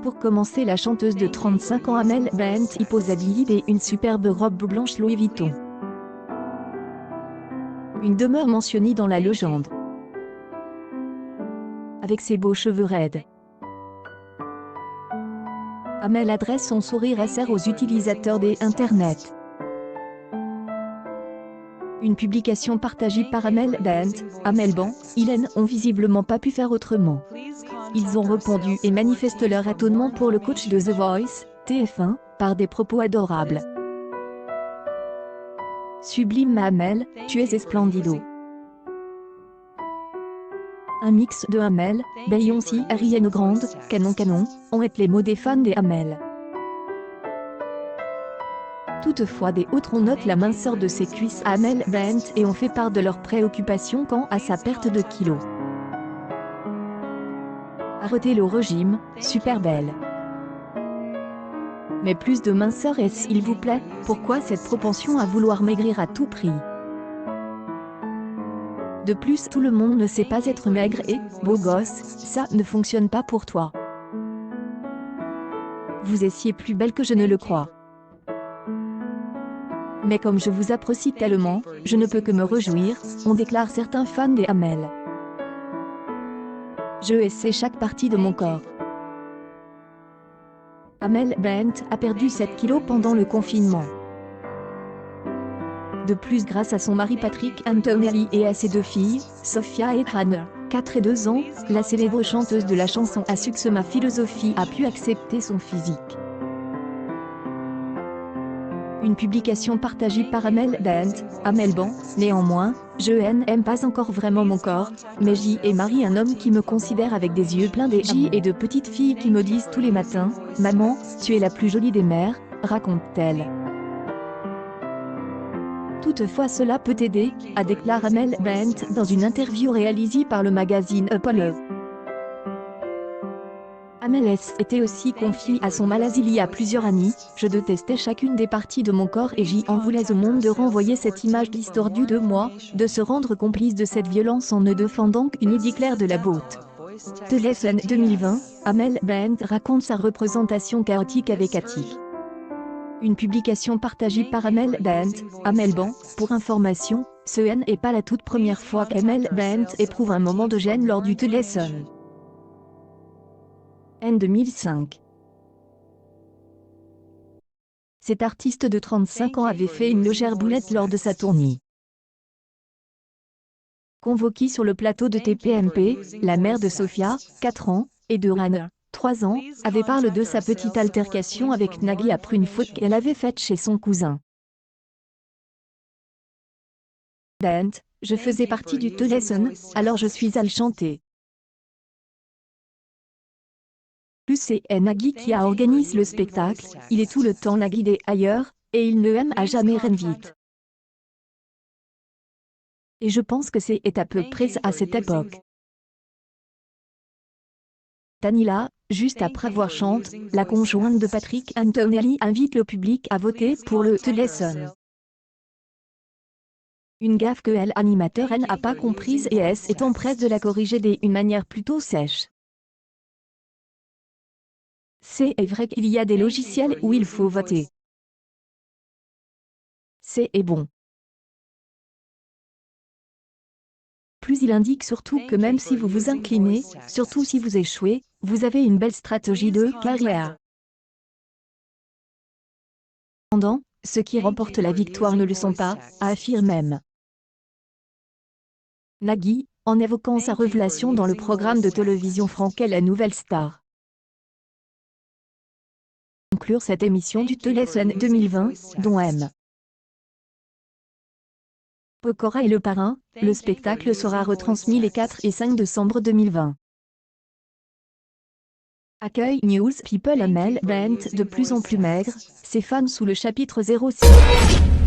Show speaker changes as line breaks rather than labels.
Pour commencer, la chanteuse de 35 ans Amel Bent y pose habillée et une superbe robe blanche Louis Vuitton. Une demeure mentionnée dans la légende. Avec ses beaux cheveux raides, Amel adresse son sourire acer aux utilisateurs des Internet. Une publication partagée par Amel Bent, Amel Ban, Hélène ont visiblement pas pu faire autrement. Ils ont répondu et manifestent leur étonnement pour le coach de The Voice, TF1, par des propos adorables. Sublime Amel, tu es esplendido. Un mix de Amel, Beyoncé, Ariana Grande, Canon, ont été les mots des fans des Amel. Toutefois, des autres ont noté la minceur de ses cuisses à Amel Bent et ont fait part de leurs préoccupations quant à sa perte de kilos. Arrêtez le régime, super belle. Mais plus de minceur et s'il vous plaît, pourquoi cette propension à vouloir maigrir à tout prix? De plus, tout le monde ne sait pas être maigre et, beau gosse, ça ne fonctionne pas pour toi. Vous essiez plus belle que je ne le crois. Mais comme je vous apprécie tellement, je ne peux que me réjouir, ont déclaré certains fans des Amel. Je essaie chaque partie de mon corps. Amel Bent a perdu 7 kilos pendant le confinement. De plus, grâce à son mari Patrick Antonelli et à ses deux filles, Sophia et Hannah, 4 et 2 ans, la célèbre chanteuse de la chanson a su que ma philosophie a pu accepter son physique. Une publication partagée par Amel Bent, Amel Ban, néanmoins, je n'aime pas encore vraiment mon corps, mais j'y ai marié un homme qui me considère avec des yeux pleins d'énergie et de petites filles qui me disent tous les matins, « Maman, tu es la plus jolie des mères », raconte-t-elle. Toutefois cela peut aider, a déclaré Amel Bent dans une interview réalisée par le magazine Apollo. Amel était aussi confiée à son maladie il y a plusieurs années. Je détestais chacune des parties de mon corps et j'y en voulais au monde de renvoyer cette image distordue de moi, de se rendre complice de cette violence en ne défendant qu'une idée claire de la beauté. The Lesson 2020, Amel Bent raconte sa représentation chaotique avec Cathy. Une publication partagée par Amel Bent, Amel Ban, pour information, ce n'est pas la toute première fois qu'Amel Bent éprouve un moment de gêne lors du The Lesson. En 2005. Cet artiste de 35 ans avait fait une légère boulette lors de sa tournée. Convoquée sur le plateau de TPMP, la mère de Sophia, 4 ans, et de Hannah, 3 ans, avait parlé de sa petite altercation avec Nagui après une faute qu'elle avait faite chez son cousin. Bent, je faisais partie du The Lesson, alors je suis allée chanter. Plus c'est Nagui qui a organisé le spectacle, il est tout le temps Nagui des ailleurs, et il ne aime à jamais rien vite. Et je pense que c'est à peu près à cette époque. Tanila, juste après avoir chanté, la conjointe de Patrick Antonelli invite le public à voter pour le The Lesson. Une gaffe que l'animateur n'a pas comprise et est empresse de la corriger d'une manière plutôt sèche. C'est vrai qu'il y a des logiciels où il faut voter. C'est bon. Plus il indique surtout que même si vous vous inclinez, surtout si vous échouez, vous avez une belle stratégie de carrière. Cependant, ceux qui remportent la victoire ne le sont pas, affirme même Nagui, en évoquant sa révélation dans le programme de télévision Franck est la nouvelle star. Conclure cette émission du The Lesson 2020, dont M. Pokora est le parrain, le spectacle sera retransmis les 4 et 5 décembre 2020. Accueil News People Amel Bent de plus en plus maigre, ses fans sous le chapitre 06.